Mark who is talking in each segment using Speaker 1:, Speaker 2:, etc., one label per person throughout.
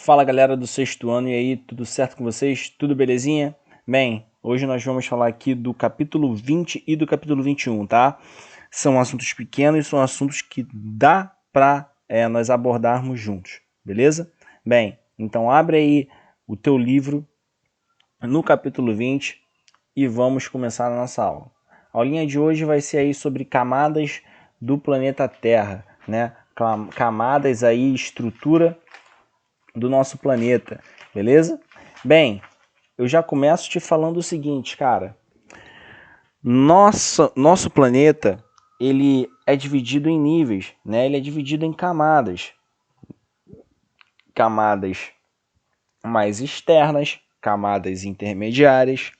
Speaker 1: Fala galera do sexto ano, e aí, tudo certo com vocês? Tudo belezinha? Bem, hoje nós vamos falar aqui do capítulo 20 e do capítulo 21, tá? São assuntos pequenos, são assuntos que dá pra nós abordarmos juntos, beleza? Bem, então abre aí o teu livro no capítulo 20 e vamos começar a nossa aula. A aulinha de hoje vai ser aí sobre camadas do planeta Terra, né? Camadas aí, estrutura do nosso planeta, beleza? Bem, eu já começo te falando o seguinte, cara. Nosso planeta, ele é dividido em níveis, né? Ele é dividido em camadas. Camadas mais externas, camadas intermediárias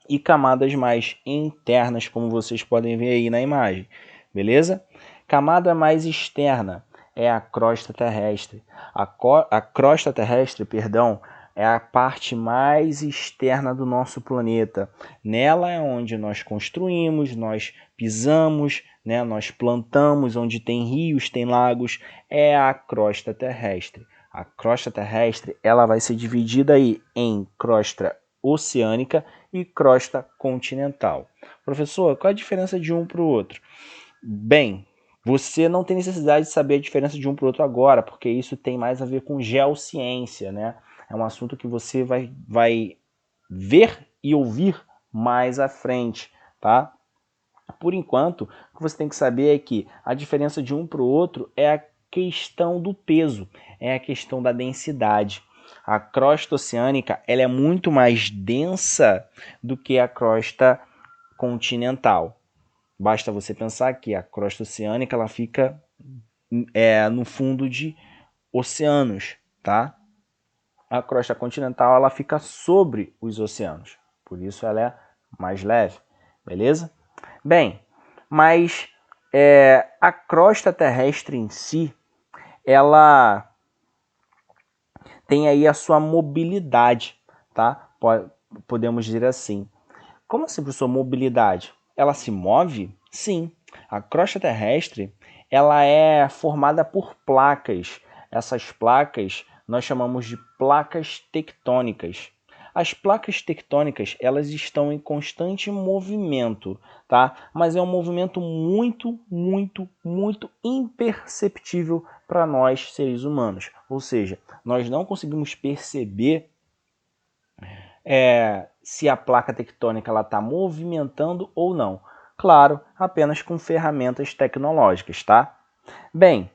Speaker 1: e camadas mais internas, como vocês podem ver aí na imagem, beleza? Camada mais externa é a crosta terrestre. A crosta terrestre, perdão, é a parte mais externa do nosso planeta. Nela é onde nós construímos, nós pisamos, né? Nós plantamos, onde tem rios, tem lagos, é a crosta terrestre. A crosta terrestre ela vai ser dividida aí em crosta oceânica e crosta continental. Professor, qual a diferença de um para o outro? Bem, você não tem necessidade de saber a diferença de um para o outro agora, porque isso tem mais a ver com geociência, né? É um assunto que você vai ver e ouvir mais à frente, tá? Por enquanto, o que você tem que saber é que a diferença de um para o outro é a questão do peso, é a questão da densidade. A crosta oceânica ela é muito mais densa do que a crosta continental. Basta você pensar que a crosta oceânica ela fica no fundo de oceanos, tá? A crosta continental ela fica sobre os oceanos, por isso ela é mais leve, beleza? Bem, mas a crosta terrestre em si, ela tem aí a sua mobilidade, tá? Podemos dizer assim. Como assim, professor, mobilidade? Ela se move? Sim. A crosta terrestre ela é formada por placas. Essas placas nós chamamos de placas tectônicas. As placas tectônicas elas estão em constante movimento, tá? Mas é um movimento muito imperceptível para nós seres humanos. Ou seja, nós não conseguimos perceber se a placa tectônica está movimentando ou não. Claro, apenas com ferramentas tecnológicas, tá? Bem,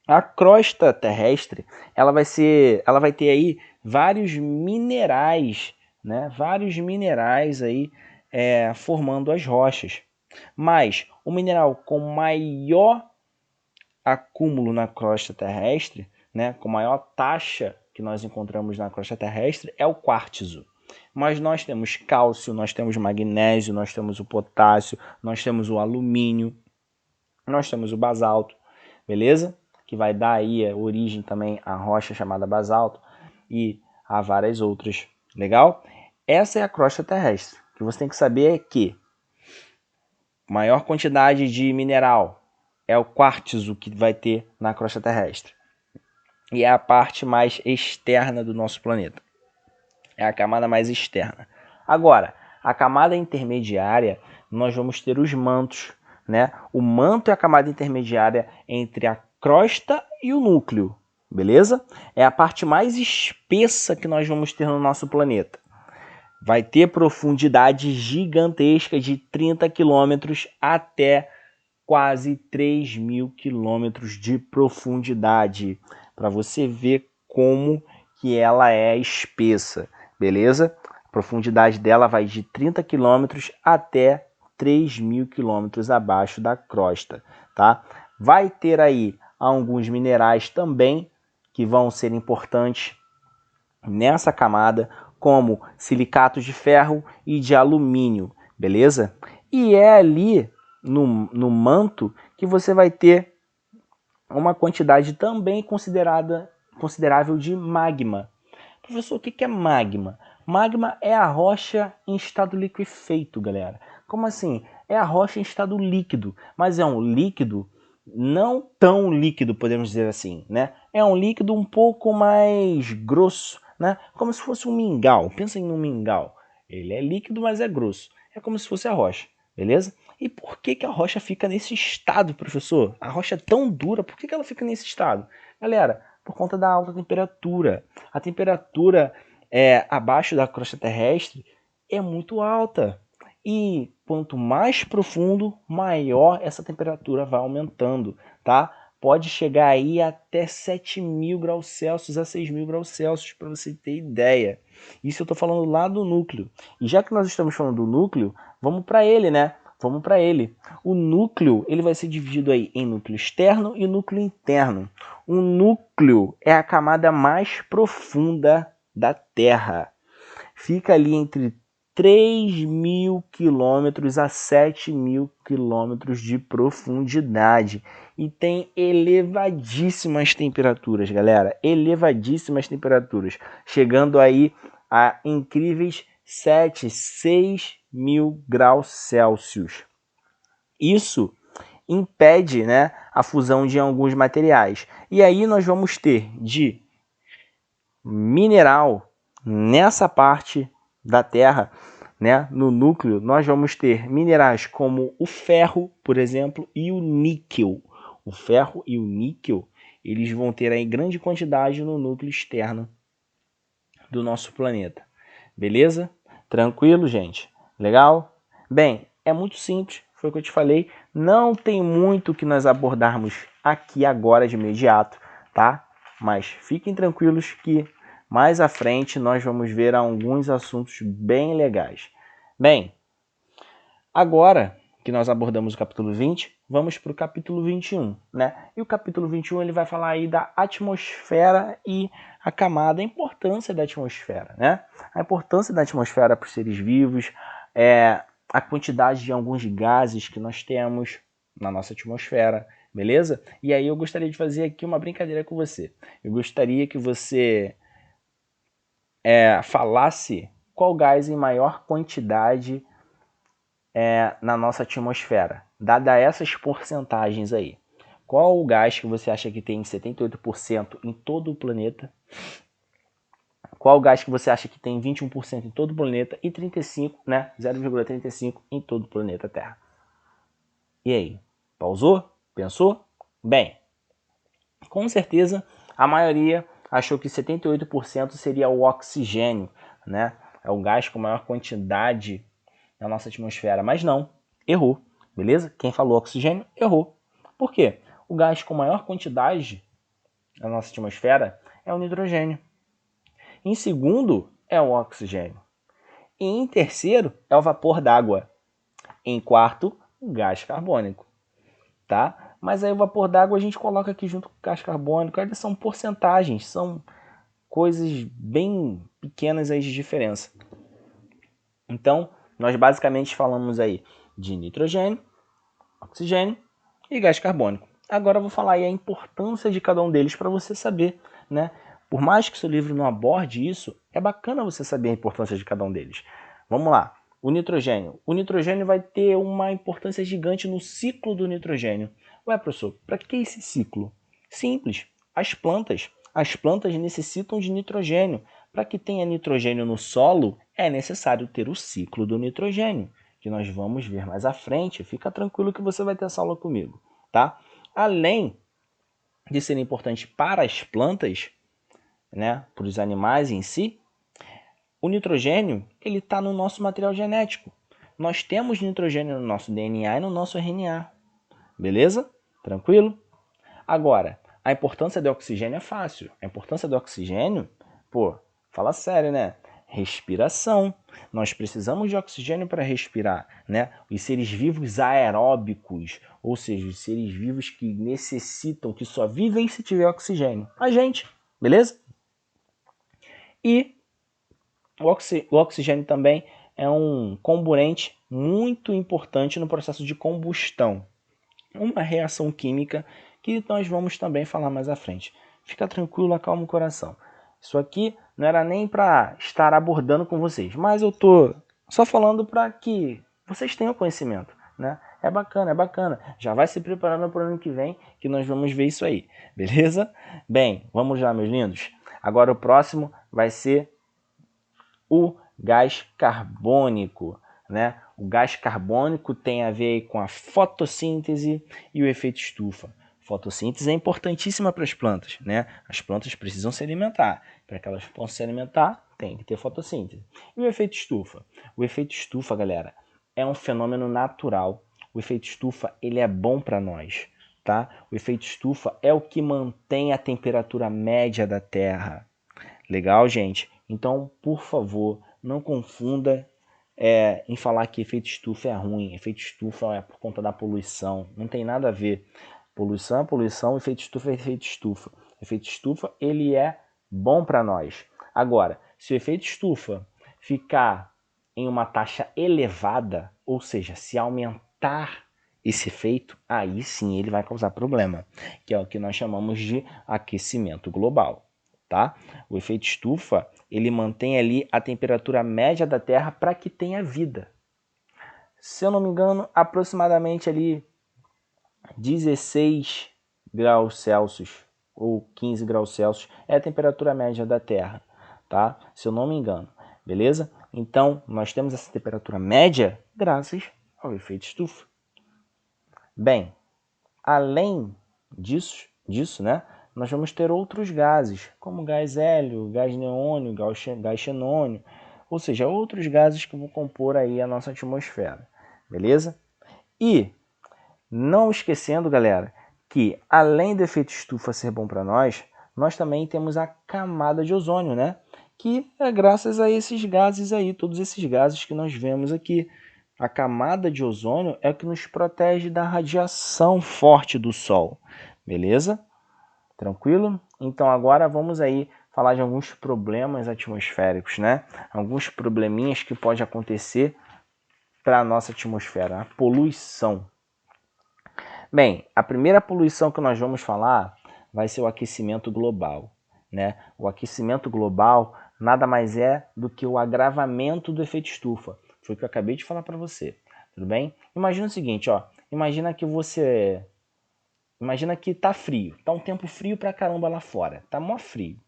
Speaker 1: a crosta terrestre ela vai ter aí vários minerais, né? Vários minerais aí formando as rochas. Mas o mineral com maior acúmulo na crosta terrestre, né? Com maior taxa que nós encontramos na crosta terrestre é o quartzo. Mas nós temos cálcio, nós temos magnésio, nós temos o potássio, nós temos o alumínio, nós temos o basalto, beleza? Que vai dar aí origem também à rocha chamada basalto e a várias outras, legal? Essa é a crosta terrestre. O que você tem que saber é que maior quantidade de mineral é o quartzo que vai ter na crosta terrestre. E é a parte mais externa do nosso planeta. É a camada mais externa. Agora, a camada intermediária, nós vamos ter os mantos, né? O manto é a camada intermediária entre a crosta e o núcleo, beleza? É a parte mais espessa que nós vamos ter no nosso planeta. Vai ter profundidade gigantesca de 30 quilômetros até quase 3.000 quilômetros de profundidade, para você ver como que ela é espessa, beleza? A profundidade dela vai de 30 quilômetros até 3.000 quilômetros abaixo da crosta, tá? Vai ter aí alguns minerais também que vão ser importantes nessa camada, como silicatos de ferro e de alumínio, beleza? E é ali no manto que você vai ter uma quantidade também considerável de magma. Professor, o que é magma? Magma é a rocha em estado liquefeito, galera. Como assim? É a rocha em estado líquido, mas é um líquido não tão líquido, podemos dizer assim, né? É um líquido um pouco mais grosso, né? Como se fosse um mingau. Pensa em um mingau. Ele é líquido, mas é grosso. É como se fosse a rocha, beleza? E por que a rocha fica nesse estado, professor? A rocha é tão dura, por que ela fica nesse estado? Galera, por conta da alta temperatura. A temperatura abaixo da crosta terrestre é muito alta. E quanto mais profundo, maior essa temperatura vai aumentando, tá? Pode chegar aí até 7.000 graus Celsius a 6.000 graus Celsius, para você ter ideia. Isso eu estou falando lá do núcleo. E já que nós estamos falando do núcleo, vamos para ele, né? Vamos para ele. O núcleo ele vai ser dividido aí em núcleo externo e núcleo interno. O núcleo é a camada mais profunda da Terra. Fica ali entre 3.000 quilômetros a 7.000 quilômetros de profundidade e tem elevadíssimas temperaturas, galera, elevadíssimas temperaturas, chegando aí a incríveis 6.000 graus Celsius. Isso impede, né, a fusão de alguns materiais. E aí nós vamos ter de mineral nessa parte da Terra, né, no núcleo, nós vamos ter minerais como o ferro, por exemplo, e o níquel. O ferro e o níquel, eles vão ter aí grande quantidade no núcleo externo do nosso planeta. Beleza? Tranquilo, gente? Legal? Bem, é muito simples, foi o que eu te falei. Não tem muito que nós abordarmos aqui agora de imediato, tá? Mas fiquem tranquilos que mais à frente nós vamos ver alguns assuntos bem legais. Bem, agora que nós abordamos o capítulo 20, vamos para o capítulo 21, né? E o capítulo 21 ele vai falar aí da atmosfera e a camada, a importância da atmosfera, né? A importância da atmosfera para os seres vivos, a quantidade de alguns gases que nós temos na nossa atmosfera, beleza? E aí eu gostaria de fazer aqui uma brincadeira com você. Eu gostaria que você falasse qual gás em maior quantidade na nossa atmosfera, dada essas porcentagens aí. Qual o gás que você acha que tem 78% em todo o planeta? Qual o gás que você acha que tem 21% em todo o planeta e 35%, né, 0,35% em todo o planeta Terra? E aí? Pausou? Pensou? Bem, com certeza a maioria achou que 78% seria o oxigênio, né? É o gás com maior quantidade na nossa atmosfera, mas não, errou, beleza? Quem falou oxigênio, errou. Por quê? O gás com maior quantidade na nossa atmosfera é o nitrogênio. Em segundo, é o oxigênio. E em terceiro, é o vapor d'água. Em quarto, o gás carbônico, tá? Mas aí o vapor d'água a gente coloca aqui junto com o gás carbônico, eles são porcentagens, são coisas bem pequenas aí de diferença. Então, nós basicamente falamos aí de nitrogênio, oxigênio e gás carbônico. Agora eu vou falar aí a importância de cada um deles para você saber, né? Por mais que seu livro não aborde isso, é bacana você saber a importância de cada um deles. Vamos lá. O nitrogênio. O nitrogênio vai ter uma importância gigante no ciclo do nitrogênio. Ué, professor, para que esse ciclo? Simples. As plantas necessitam de nitrogênio. Para que tenha nitrogênio no solo, é necessário ter o ciclo do nitrogênio, que nós vamos ver mais à frente. Fica tranquilo que você vai ter essa aula comigo, tá? Além de ser importante para as plantas, né, para os animais em si, o nitrogênio ele está no nosso material genético. Nós temos nitrogênio no nosso DNA e no nosso RNA. Beleza? Tranquilo? Agora, a importância do oxigênio é fácil. A importância do oxigênio, pô, fala sério, né? Respiração. Nós precisamos de oxigênio para respirar, né? Os seres vivos aeróbicos, ou seja, os seres vivos que necessitam, que só vivem se tiver oxigênio. A gente, beleza? E o oxigênio também é um componente muito importante no processo de combustão. Uma reação química que nós vamos também falar mais à frente. Fica tranquilo, acalma o coração. Isso aqui não era nem para estar abordando com vocês, mas eu tô só falando para que vocês tenham conhecimento, né? É bacana, é bacana. Já vai se preparando para o ano que vem, que nós vamos ver isso aí, beleza? Bem, vamos lá, meus lindos. Agora o próximo vai ser o gás carbônico, né? O gás carbônico tem a ver com a fotossíntese e o efeito estufa. Fotossíntese é importantíssima para as plantas, né? As plantas precisam se alimentar. Para que elas possam se alimentar, tem que ter fotossíntese. E o efeito estufa? O efeito estufa, galera, é um fenômeno natural. O efeito estufa, ele é bom para nós, tá? O efeito estufa é o que mantém a temperatura média da Terra. Legal, gente? Então, por favor, não confunda em falar que efeito estufa é ruim. Efeito estufa é por conta da poluição. Não tem nada a ver. Poluição é poluição, efeito estufa é efeito estufa. Efeito estufa, ele é bom para nós. Agora, se o efeito estufa ficar em uma taxa elevada, ou seja, se aumentar esse efeito, aí sim ele vai causar problema, que é o que nós chamamos de aquecimento global, tá? O efeito estufa, ele mantém ali a temperatura média da Terra para que tenha vida. Se eu não me engano, aproximadamente ali 16 graus Celsius ou 15 graus Celsius é a temperatura média da Terra, tá? Se eu não me engano, beleza? Então, nós temos essa temperatura média graças ao efeito estufa. Bem, além disso, né, nós vamos ter outros gases, como gás hélio, gás neônio, gás xenônio, ou seja, outros gases que vão compor aí a nossa atmosfera, beleza? E não esquecendo, galera, que além do efeito estufa ser bom para nós também temos a camada de ozônio, né? Que é graças a esses gases aí, todos esses gases que nós vemos aqui. A camada de ozônio é o que nos protege da radiação forte do Sol, beleza? Tranquilo? Então agora vamos aí falar de alguns problemas atmosféricos, né? Alguns probleminhas que pode acontecer para a nossa atmosfera, a poluição. Bem, a primeira poluição que nós vamos falar vai ser o aquecimento global, né? O aquecimento global nada mais é do que o agravamento do efeito estufa. Foi o que eu acabei de falar para você, tudo bem? Imagina o seguinte, ó. Imagina que tá frio, tá um tempo frio pra caramba lá fora, tá mó frio,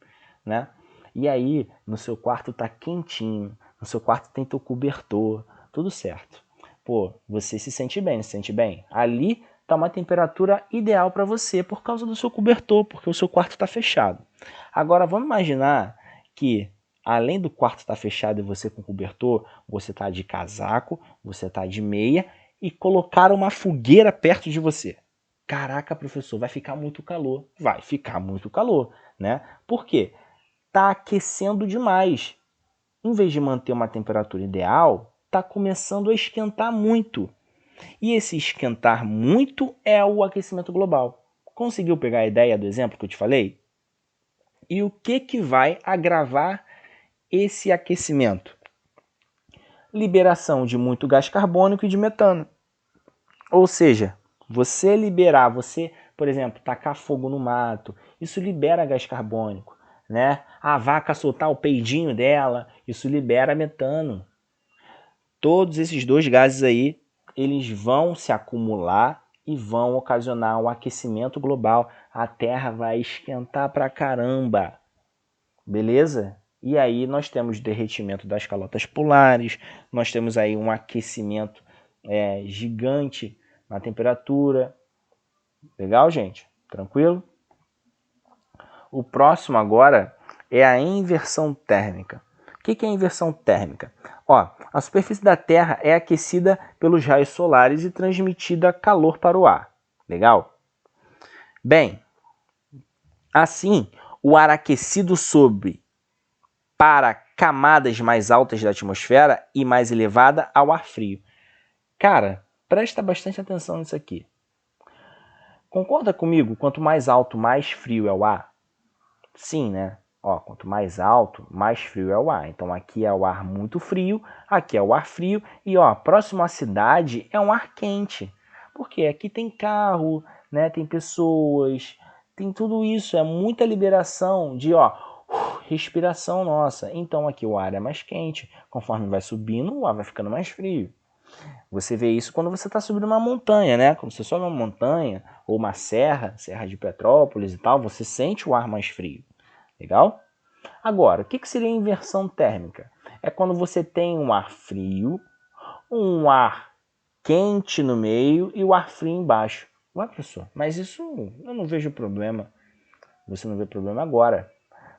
Speaker 1: né? E aí, no seu quarto tá quentinho, no seu quarto tem teu cobertor, tudo certo. Pô, você se sente bem, se sente bem? Ali tá uma temperatura ideal para você por causa do seu cobertor, porque o seu quarto está fechado. Agora vamos imaginar que além do quarto estar fechado e você com cobertor, você tá de casaco, você tá de meia e colocar uma fogueira perto de você. Caraca, professor, vai ficar muito calor. Vai ficar muito calor, né? Por quê? Tá aquecendo demais. Em vez de manter uma temperatura ideal, tá começando a esquentar muito. E esse esquentar muito é o aquecimento global. Conseguiu pegar a ideia do exemplo que eu te falei? E o que vai agravar esse aquecimento? Liberação de muito gás carbônico e de metano. Ou seja, você, por exemplo, tacar fogo no mato, isso libera gás carbônico, né? A vaca soltar o peidinho dela, isso libera metano. Todos esses dois gases aí, eles vão se acumular e vão ocasionar um aquecimento global. A Terra vai esquentar pra caramba, beleza? E aí nós temos derretimento das calotas polares, nós temos aí um aquecimento gigante na temperatura. Legal, gente? Tranquilo? O próximo agora é a inversão térmica. O que é a inversão térmica? Ó, a superfície da Terra é aquecida pelos raios solares e transmitida calor para o ar. Legal? Bem, assim, o ar aquecido sobe para camadas mais altas da atmosfera e mais elevada ao ar frio. Cara, presta bastante atenção nisso aqui. Concorda comigo? Quanto mais alto, mais frio é o ar? Sim, né? Ó, quanto mais alto, mais frio é o ar. Então aqui é o ar muito frio, aqui é o ar frio e ó, próximo à cidade é um ar quente. Porque aqui tem carro, né? Tem pessoas, tem tudo isso, é muita liberação de respiração nossa. Então aqui o ar é mais quente, conforme vai subindo, o ar vai ficando mais frio. Você vê isso quando você está subindo uma montanha, né? Quando você sobe uma montanha ou uma serra de Petrópolis e tal, você sente o ar mais frio. Legal? Agora, o que seria inversão térmica? É quando você tem um ar frio, um ar quente no meio e o ar frio embaixo. Ué, professor, mas isso eu não vejo problema. Você não vê problema agora.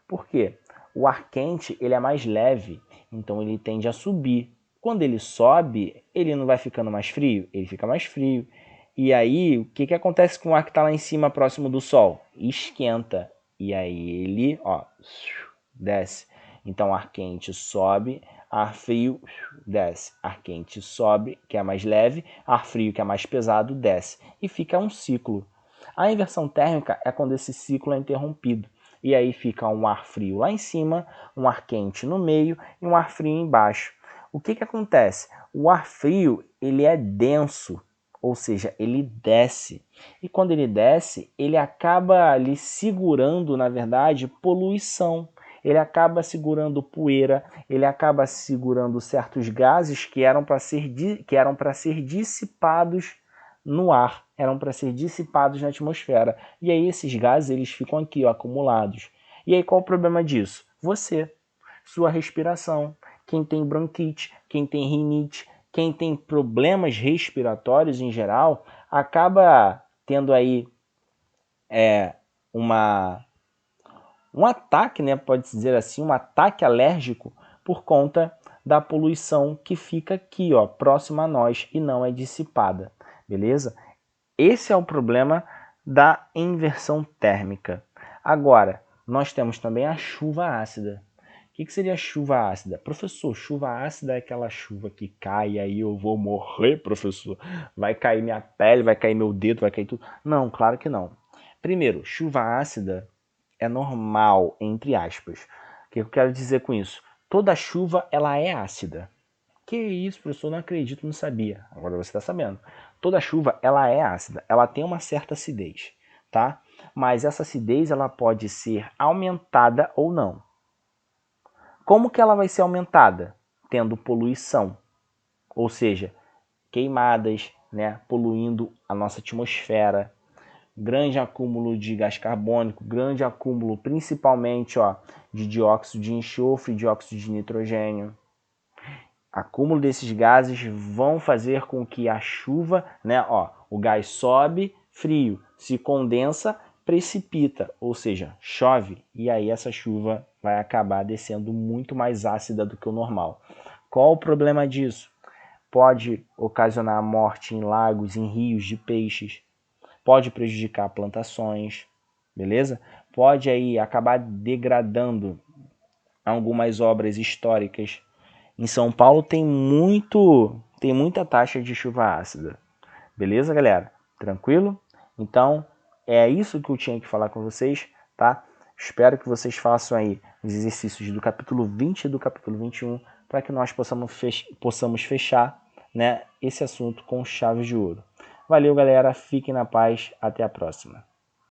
Speaker 1: Por quê? O ar quente ele é mais leve, então ele tende a subir. Quando ele sobe, ele não vai ficando mais frio? Ele fica mais frio. E aí, o que acontece com o ar que está lá em cima, próximo do Sol? Esquenta. E aí ele, ó, desce. Então, ar quente sobe, ar frio desce. Ar quente sobe, que é mais leve, ar frio, que é mais pesado, desce. E fica um ciclo. A inversão térmica é quando esse ciclo é interrompido. E aí fica um ar frio lá em cima, um ar quente no meio e um ar frio embaixo. O que acontece? O ar frio ele é denso, ou seja, ele desce. E quando ele desce, ele acaba ali segurando, na verdade, poluição. Ele acaba segurando poeira, ele acaba segurando certos gases que eram para ser dissipados no ar, eram para ser dissipados na atmosfera. E aí esses gases eles ficam aqui, ó, acumulados. E aí qual o problema disso? Você, sua respiração, quem tem bronquite, quem tem rinite, quem tem problemas respiratórios em geral, acaba tendo aí um ataque, né, pode-se dizer assim, um ataque alérgico por conta da poluição que fica aqui, ó, próxima a nós e não é dissipada, beleza? Esse é o problema da inversão térmica. Agora, nós temos também a chuva ácida. O que seria chuva ácida? Professor, chuva ácida é aquela chuva que cai e aí eu vou morrer, professor. Vai cair minha pele, vai cair meu dedo, vai cair tudo. Não, claro que não. Primeiro, chuva ácida é normal, entre aspas. O que eu quero dizer com isso? Toda chuva ela é ácida. Que isso, professor? Não acredito, não sabia. Agora você está sabendo. Toda chuva ela é ácida, ela tem uma certa acidez, tá? Mas essa acidez ela pode ser aumentada ou não. Como que ela vai ser aumentada? Tendo poluição, ou seja, queimadas, né? Poluindo a nossa atmosfera, grande acúmulo de gás carbônico, grande acúmulo principalmente, ó, de dióxido de enxofre e dióxido de nitrogênio. Acúmulo desses gases vão fazer com que a chuva, né, ó, o gás sobe, frio, se condensa, precipita, ou seja, chove, e aí essa chuva vai acabar descendo muito mais ácida do que o normal. Qual o problema disso? Pode ocasionar a morte em lagos, em rios de peixes, pode prejudicar plantações, beleza? Pode aí acabar degradando algumas obras históricas. Em São Paulo tem muita taxa de chuva ácida. Beleza, galera? Tranquilo? Então, é isso que eu tinha que falar com vocês, tá? Espero que vocês façam aí os exercícios do capítulo 20 e do capítulo 21 para que nós possamos fechar, né, esse assunto com chave de ouro. Valeu, galera. Fiquem na paz. Até a próxima.